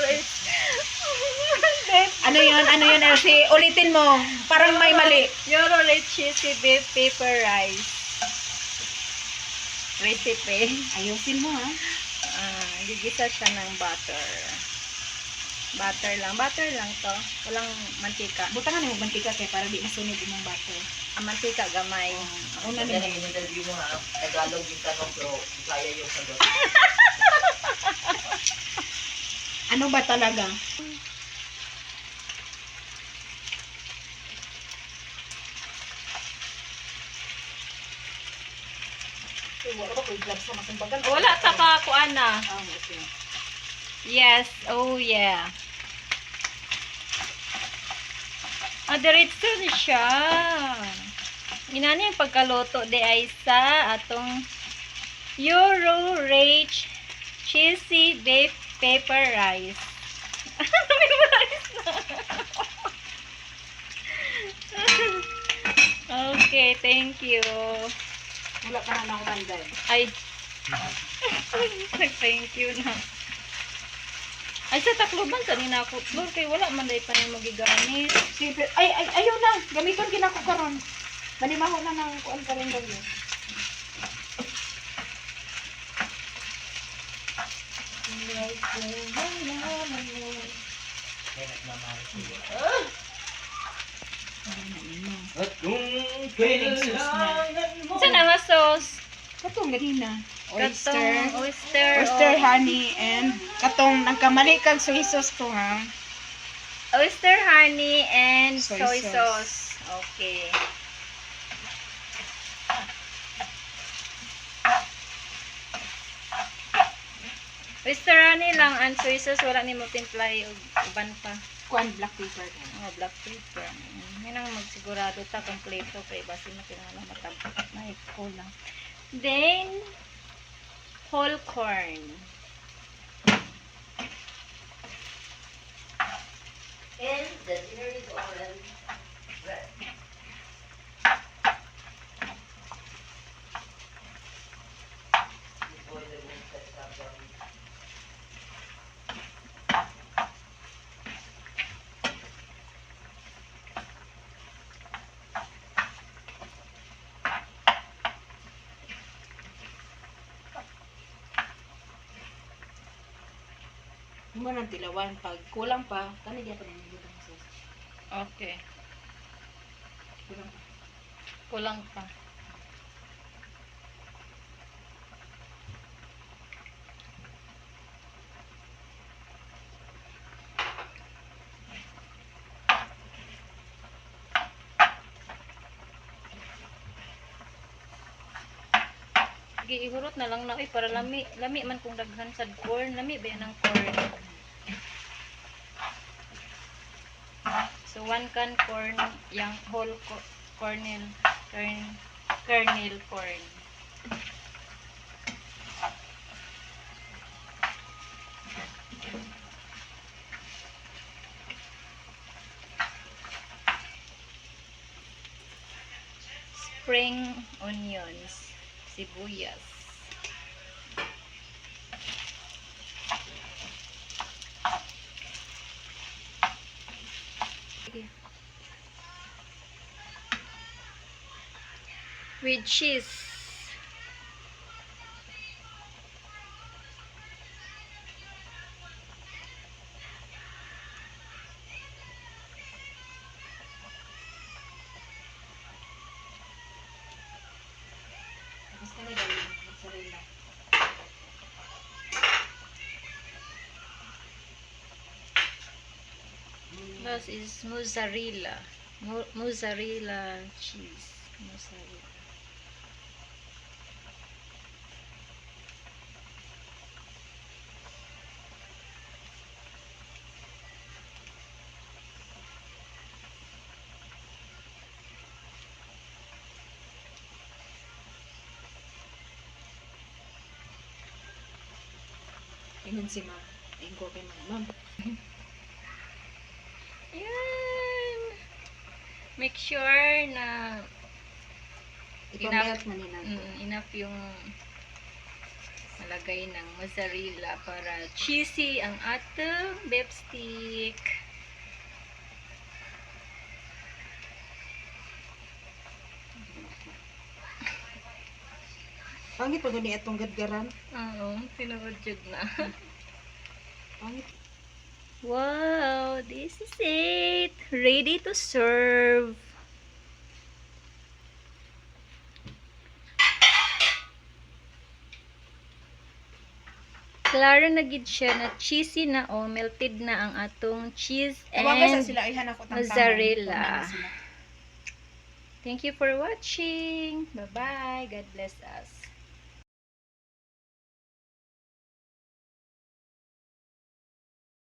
Rich. Ano yun, Elsie? Ulitin mo. Parang may mali. Euro Rich cheesy beef paper rice. Recipe. Ayusin mo, ha? Gigisa siya ng butter. Butter lang to. Walang mantika. Buta nga mo mantika kay para di masunog imong butter. Ang mantika gamay. Una Yan ni. ang interview mo ha. Tagalog yung tanong pero kaya yung sagot. Ano ba talaga? Wala ba ko i-vlog sa masimbagan? Wala ta ka kuan na. Okay. Yes, oh yeah. Diretso na siya. Inani yung pagkaluto de ay sa atong Euro Rich cheesy beef paper rice. Okay, thank you. Wala ka na ako manday. Ay. Thank you na. Ay, sa Tacloban, saan na ako? Lord, kay wala man dahil pa niya magigamit. Sige, ayaw na. Gamiton kinako karon. Balimaho na ng kuan kalendar niyo. Kaya nagmamahal siya. At kung kailangan mo. Saan ang sauce? Katong ganina. Katong oyster. Oyster honey and katong nagkamali kang soy sauce to, ha. Oyster honey and Soy soy sauce. sauce. Okay. Oyster honey lang and soy sauce. Wala ni mo timplay o uban pa. Kuan black pepper. Mga black pepper. Yan ang magsigurado ta kompleto kay basi na kinala matabot na kulang. Then whole corn. And the dinner is already ready. Before the wind sets up the Mo nang tilawan pag kulang pa, kani gyud pa nang gutang sauce. Okay. Kulang pa. Kulang pa. Ihurot na lang na para lami man kung daghan sad corn, lami ba yan ang corn. So 1 can corn, yang whole kernel corn. Spring onions, sibuyas. With cheese. Tapos kani gawin mozzarella. This is mozzarella. Mozzarella cheese. Mozzarella. Ingon si ma'am. Ayun ko kay ma'am. Yan. Make sure na Ipamelt man nila. enough yung Malagay ng mozzarella para cheesy ang atong beef stick. Pangit pag ni atong gadgaran. Oo, tinuod jud na. Pangit. Wow, this is it. Ready to serve. Klaro na gid siya na cheesy na o melted na ang atong cheese Tawagan sa and sila ihan ako tang mozzarella. Thank you for watching. Bye-bye. God bless us.